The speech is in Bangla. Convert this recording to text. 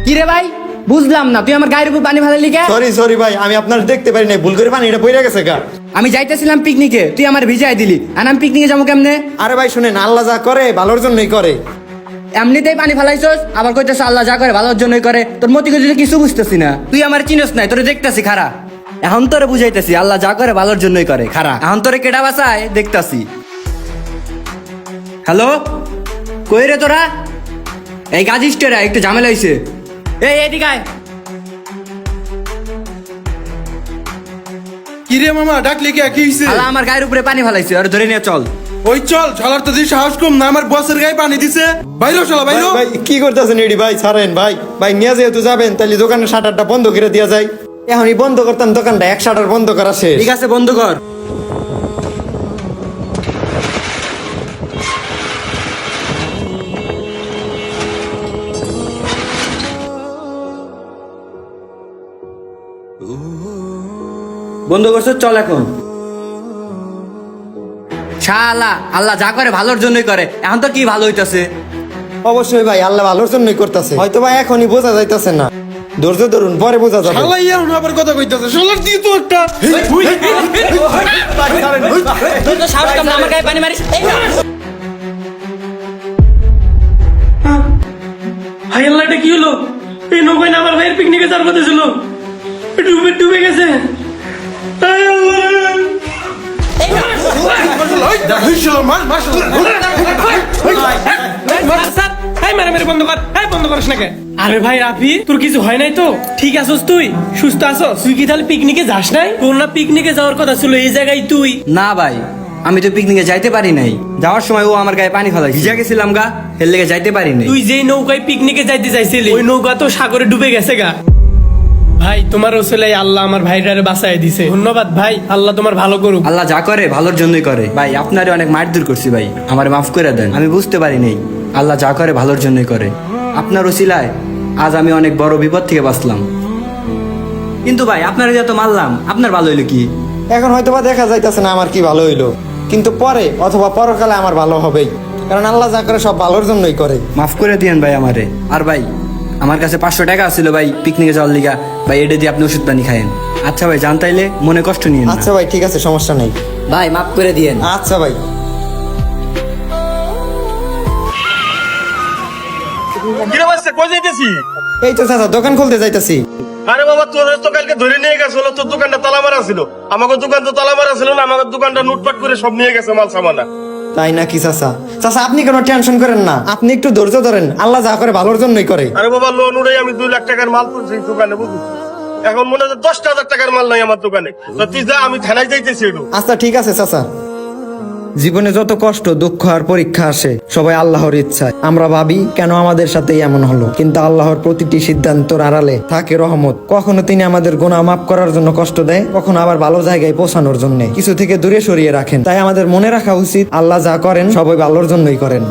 কিরে ভাই বুঝলাম না, তুই আমার গায়ের উপর পানি ফেলালি কে? সরি ভাই, আমি আপনার দেখতে পারি নাই, ভুল করে পানিটা পড়ে গেছে গা। আমি যাইতেছিলাম পিকনিকে, তুই আমার ভিজাই দিলি, আর আমি পিকনিকে যাবো কেমনে? আরে ভাই শুনেন, আল্লাহ যা করে ভালোর জন্যই করে। এমনিতেই পানি ফেলাইছস, আবার কইতেছ আল্লাহ যা করে ভালোর জন্যই করে। তোর মতি যদি কিছু বুঝতেছি না, তুই আমার চিনস নাই, তোরে দেখতাছি খারা। এখন তোরে বুঝাইতেছি আল্লাহ যা করে ভালোর জন্যই করে খারা। এখন তোরে কেডা বাসায় দেখতাছি। হ্যালো, কই রে তোরা? এই গাজি স্টোরে একটু ঝামেলা হইছে। এই এদিকে আয়। কিরে মামা ডাকলি কে? কি হইছে? আল্লাহ আমার গায়ের উপরে পানি ফেলাইছে, আর ধরে নিয়ে চল। ওই চল, শালার তো দিস সাহস কম না, আমার বসের গায়ে পানি দিছে। বাইরো শালা ভাই বাইরো। ভাই, কি করতেছেন এডি ভাই? ছাড়েন ভাই। ভাই নিয়ে যেহেতু যাবেন, তাহলে দোকানের শাটারটা বন্ধ করে দেওয়া যায়। এখনই বন্ধ করতাম দোকানটা, এক শাটার বন্ধ করা শেষ। ঠিক আছে, বন্ধ কর। বন্ধ করছো, চল এখন। শালা আল্লাহ যা করে ভালোর জন্যই করে। এখন তো কি ভালো হইতাছে? অবশ্যই ভাই, আল্লাহ ভালোর জন্যই করতেছে। হয়তো ভাই এখনই বোঝা যাইতেছে না, ধৈর্য ধরুন, পরে বোঝা যাবে। শালা ইয়া আবার কথা কইতাছে। শালার দি তো একটা। তুই তো সাহস কম না, আমার গায়ে পানি মারিস। হাই আল্লাহ, এটা কি হলো? এই নৌকায় না আমার ভাইয়ের পিকনিকে যাওয়ার কথা ছিল, ডুবে ডুবে গেছে। হায় আল্লাহ। আরে ভাই রাফি, তোর কিছু হয় নাই তো? ঠিক আছস তুই? সুস্থ আছস? তুই কি তাহলে পিকনিকে যাস নাই? তোর না পিকনিকে যাওয়ার কথা ছিল, এই জায়গায় তুই? না ভাই, আমি তো পিকনিকে যাইতে পারি নাই। যাওয়ার সময় ও আমার গায়ে পানি ফেলাই, ভিজা গেছিলাম গা, এর লেগে যাইতে পারি নাই। তুই যেই নৌকায় পিকনিকে যাইতে চাইছিলি, ওই নৌকা তো সাগরে ডুবে গেছে গা। ভাই তোমার ওসিলায় আল্লাহ আমার ভাইটারে বাঁচায় দিছে, ধন্যবাদ ভাই। আল্লাহ তোমার ভালো করুক। আল্লাহ যা করে ভালোর জন্যই করে। ভাই আপনারে অনেক মারধর করছি ভাই, আমার মাফ করে দেন। আমি বুঝতে পারি নাই আল্লাহ যা করে ভালোর জন্যই করে। আপনার ওসিলায় আজ আমি অনেক বড় বিপদ থেকে বাঁচলাম। কিন্তু ভাই আপনারা যত মারলাম, আপনার ভালো হইলো কি? এখন হয়তো বা দেখা যাইতেছে না আমার কি ভালো হইলো, কিন্তু পরে অথবা পরকালে আমার ভালো হবেই, কারণ আল্লাহ যা করে সব ভালোর জন্যই করে। মাফ করে দিয়েন ভাই আমারে। আর ভাই আমার কাছে 500 টাকা ছিল ভাই পিকনিকে যাওয়ার লিগা, ভাই এটা দিয়ে আপনি ওষুধ পানি খায়েন। আচ্ছা ভাই, জানতাইলে মনে কষ্ট নিয়েন না। আচ্ছা ভাই, ঠিক আছে, সমস্যা নেই। ভাই মাফ করে দিয়েন। আচ্ছা ভাই। কিরে বাচ্চা, কই যাইতেছি? এই তো চাচা, দোকান খুলতে যাইতেছি। আরে বাবা, তোর তো কালকে ধরে নিয়ে গেছিল, তোর দোকানটা তালা মারা ছিল। আমাকে দোকান তো তালা মারা ছিল না, আমাকে দোকানটা লুটপাট করে সব নিয়ে গেছে মাল সামানা। তাই নাকি চাচা? চাচা আপনি কোনো টেনশন করেন না, আপনি একটু ধৈর্য ধরেন, আল্লাহ যা করে ভালোর জন্যই করে। আরে বাবা, লোন উড়ে আমি 2 লাখ টাকার মাল তুলছি দোকানে, বুঝলি? এখন মনে হচ্ছে 10,000 টাকার মাল নাই আমার দোকানে। তো তুই যা, আমি থানায় যাইতেছি একটু। আচ্ছা ঠিক আছে চাচা। জীবনে যত কষ্ট, দুঃখ আর পরীক্ষা আসে, সবাই আল্লাহর ইচ্ছায়। আমরা ভাবি কেন আমাদের সাথে এমন হলো, কিন্তু আল্লাহর প্রতিটি সিদ্ধান্তর আড়ালে থাকে রহমত। কখনো তিনি আমাদের গুনাহ মাফ করার জন্য কষ্ট দেয়, কখনো আবার ভালো জায়গায় পৌঁছানোর জন্য কিছু থেকে দূরে সরিয়ে রাখেন। তাই আমাদের মনে রাখা উচিত, আল্লাহ যা করেন সবাই ভালোর জন্যই করেন।